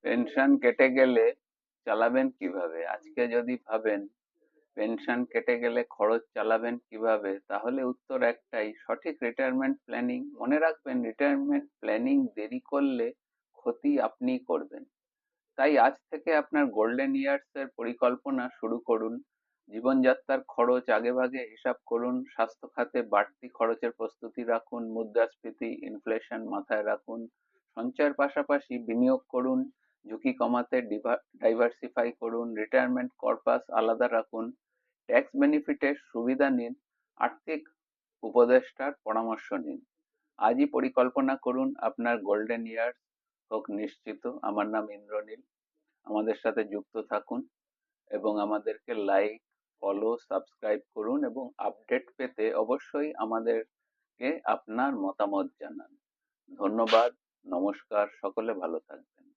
Pension কেটে গেলে চালাবেন কিভাবে? আজকে যদি ভাবেন পেনশন কেটে গেলে খরচ চালাবেন কিভাবে, তাহলে উত্তর একটাই, সঠিক রিটায়ারমেন্ট প্ল্যানিং। মনে রাখবেন, রিটায়ারমেন্ট প্ল্যানিং দেরি করলে ক্ষতি আপনিই করবেন। তাই আজ থেকে আপনার গোল্ডেন ইয়ার্স এর পরিকল্পনা শুরু করুন। জীবনযাত্রার খরচ আগেভাগে হিসাব করুন, স্বাস্থ্য খাতে বাড়তি খরচের প্রস্তুতি রাখুন, মুদ্রাস্ফীতি ইনফ্লেশন মাথায় রাখুন। সঞ্চয়ের পাশাপাশি বিনিয়োগ করুন, ঝুঁকি কমাতে ডাইভার্সিফাই করুন, রিটায়ারমেন্ট কর্পাস আলাদা রাখুন, ট্যাক্স বেনিফিটের সুবিধা নিন, আর্থিক উপদেষ্টার পরামর্শ নিন। আজই পরিকল্পনা করুন, আপনার গোল্ডেন ইয়ার্স হোক নিশ্চিত। আমার নাম ইন্দ্রনীল। আমাদের সাথে যুক্ত থাকুন এবং আমাদেরকে লাইক, ফলো, সাবস্ক্রাইব করুন এবং আপডেট পেতে অবশ্যই আমাদেরকে আপনার মতামত জানান। ধন্যবাদ। নমস্কার। সকলে ভালো থাকবেন।